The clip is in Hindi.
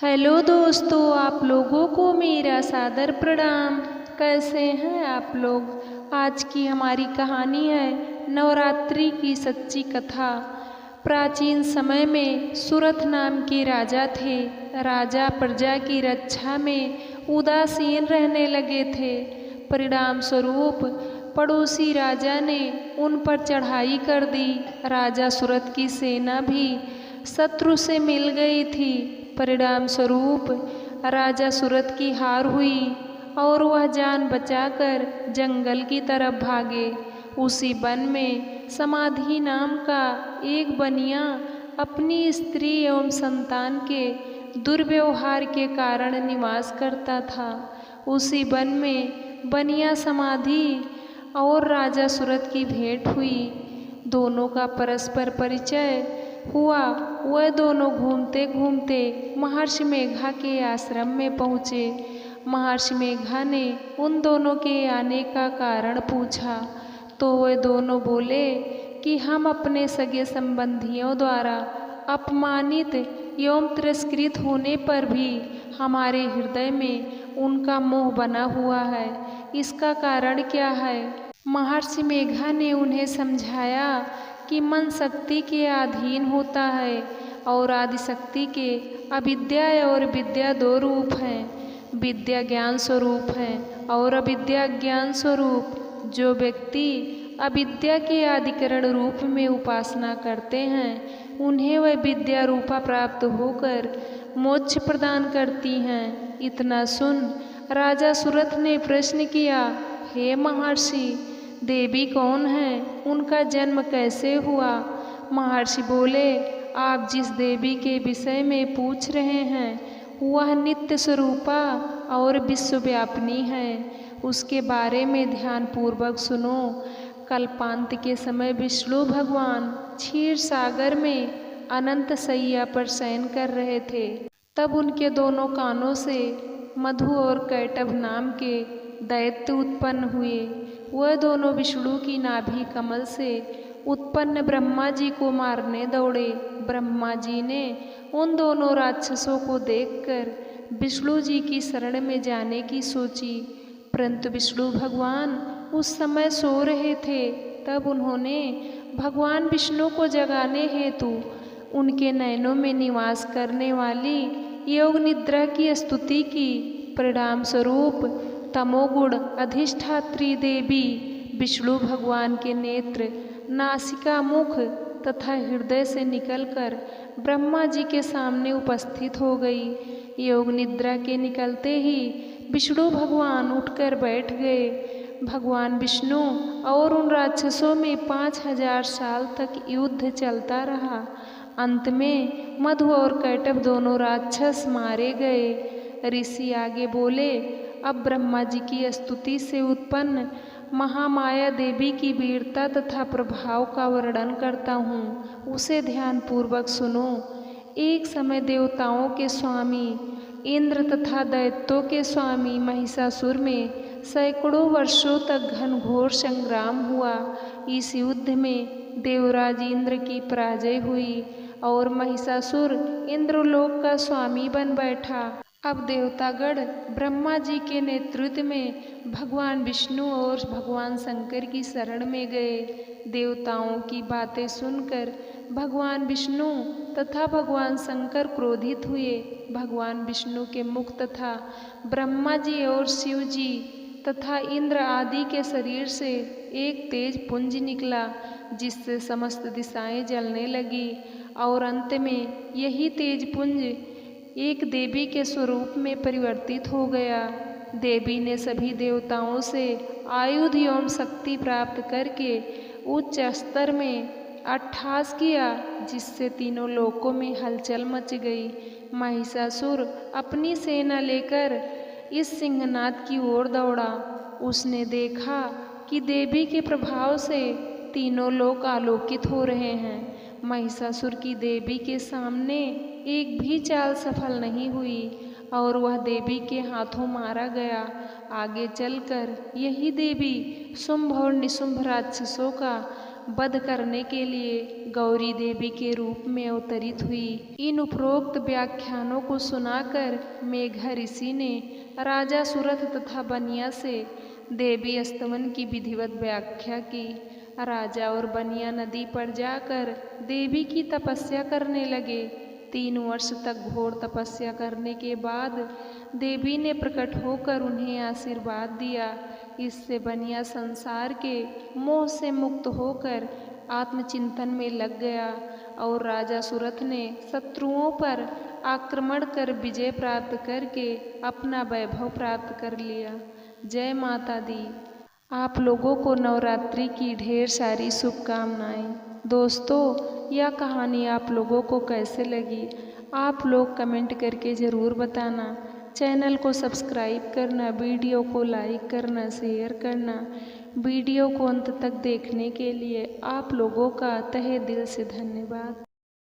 हेलो दोस्तों, आप लोगों को मेरा सादर प्रणाम। कैसे हैं आप लोग। आज की हमारी कहानी है नवरात्रि की सच्ची कथा। प्राचीन समय में सुरथ नाम के राजा थे। राजा प्रजा की रक्षा में उदासीन रहने लगे थे। परिणाम स्वरूप पड़ोसी राजा ने उन पर चढ़ाई कर दी। राजा सुरथ की सेना भी शत्रु से मिल गई थी। परिणाम स्वरूप राजा सुरथ की हार हुई और वह जान बचाकर जंगल की तरफ भागे। उसी वन में समाधि नाम का एक बनिया अपनी स्त्री एवं संतान के दुर्व्यवहार के कारण निवास करता था। उसी वन में बनिया समाधि और राजा सुरथ की भेंट हुई। दोनों का परस्पर परिचय हुआ। वह दोनों घूमते घूमते महर्षि मेघा के आश्रम में पहुँचे। महर्षि मेघा ने उन दोनों के आने का कारण पूछा तो वह दोनों बोले कि हम अपने सगे संबंधियों द्वारा अपमानित एवं तिरस्कृत होने पर भी हमारे हृदय में उनका मोह बना हुआ है। इसका कारण क्या है। महर्षि मेघा ने उन्हें समझाया कि मन शक्ति के अधीन होता है और आदिशक्ति के अविद्या और विद्या दो रूप हैं। विद्या ज्ञान स्वरूप है और अविद्या ज्ञान स्वरूप। जो व्यक्ति अविद्या के अधिकरण रूप में उपासना करते हैं उन्हें वह विद्या रूपा प्राप्त होकर मोक्ष प्रदान करती हैं। इतना सुन राजा सुरथ ने प्रश्न किया, हे महर्षि, देवी कौन है, उनका जन्म कैसे हुआ। महर्षि बोले, आप जिस देवी के विषय में पूछ रहे हैं वह नित्य स्वरूपा और विश्वव्यापिनी है। उसके बारे में ध्यान पूर्वक सुनो। कल्पांत के समय विष्णु भगवान क्षीर सागर में अनंत शैया पर शयन कर रहे थे। तब उनके दोनों कानों से मधु और कैटभ नाम के दैत्य उत्पन्न हुए। वह दोनों विष्णु की नाभि कमल से उत्पन्न ब्रह्मा जी को मारने दौड़े। ब्रह्मा जी ने उन दोनों राक्षसों को देखकर विष्णु जी की शरण में जाने की सोची, परंतु विष्णु भगवान उस समय सो रहे थे। तब उन्होंने भगवान विष्णु को जगाने हेतु उनके नयनों में निवास करने वाली योग निद्रा की स्तुति की। परिणाम स्वरूप तमोगुण अधिष्ठात्री देवी विष्णु भगवान के नेत्र, नासिका, मुख तथा हृदय से निकलकर ब्रह्मा जी के सामने उपस्थित हो गई। योग निद्रा के निकलते ही विष्णु भगवान उठकर बैठ गए। भगवान विष्णु और उन राक्षसों में 5000 साल तक युद्ध चलता रहा। अंत में मधु और कैटभ दोनों राक्षस मारे गए। ऋषि आगे बोले, अब ब्रह्मा जी की स्तुति से उत्पन्न महामाया देवी की वीरता तथा प्रभाव का वर्णन करता हूँ, उसे ध्यान पूर्वक सुनो। एक समय देवताओं के स्वामी इंद्र तथा दैत्यों के स्वामी महिषासुर में सैकड़ों वर्षों तक घनघोर संग्राम हुआ। इस युद्ध में देवराज इंद्र की पराजय हुई और महिषासुर इंद्रलोक का स्वामी बन बैठा। अब देवतागण ब्रह्मा जी के नेतृत्व में भगवान विष्णु और भगवान शंकर की शरण में गए। देवताओं की बातें सुनकर भगवान विष्णु तथा भगवान शंकर क्रोधित हुए। भगवान विष्णु के मुख तथा ब्रह्मा जी और शिव जी तथा इंद्र आदि के शरीर से एक तेज पुंज निकला, जिससे समस्त दिशाएं जलने लगी और अंत में यही तेज पुंज एक देवी के स्वरूप में परिवर्तित हो गया। देवी ने सभी देवताओं से आयुध एवं शक्ति प्राप्त करके उच्च स्तर में अट्ठास किया, जिससे तीनों लोकों में हलचल मच गई। महिषासुर अपनी सेना लेकर इस सिंहनाद की ओर दौड़ा। उसने देखा कि देवी के प्रभाव से तीनों लोक आलोकित हो रहे हैं। महिषासुर की देवी के सामने एक भी चाल सफल नहीं हुई और वह देवी के हाथों मारा गया। आगे चलकर यही देवी शुंभ और निशुंभ राक्षसों का वध करने के लिए गौरी देवी के रूप में अवतरित हुई। इन उपरोक्त व्याख्यानों को सुनाकर मेघा ऋषि ने राजा सुरथ तथा बनिया से देवी स्तवन की विधिवत व्याख्या की। राजा और बनिया नदी पर जाकर देवी की तपस्या करने लगे। 3 वर्ष तक घोर तपस्या करने के बाद देवी ने प्रकट होकर उन्हें आशीर्वाद दिया। इससे बनिया संसार के मोह से मुक्त होकर आत्मचिंतन में लग गया और राजा सुरथ ने शत्रुओं पर आक्रमण कर विजय प्राप्त करके अपना वैभव प्राप्त कर लिया। जय माता दी। आप लोगों को नवरात्रि की ढेर सारी शुभकामनाएं। दोस्तों, यह कहानी आप लोगों को कैसे लगी आप लोग कमेंट करके ज़रूर बताना। चैनल को सब्सक्राइब करना, वीडियो को लाइक करना, शेयर करना। वीडियो को अंत तक देखने के लिए आप लोगों का तहे दिल से धन्यवाद।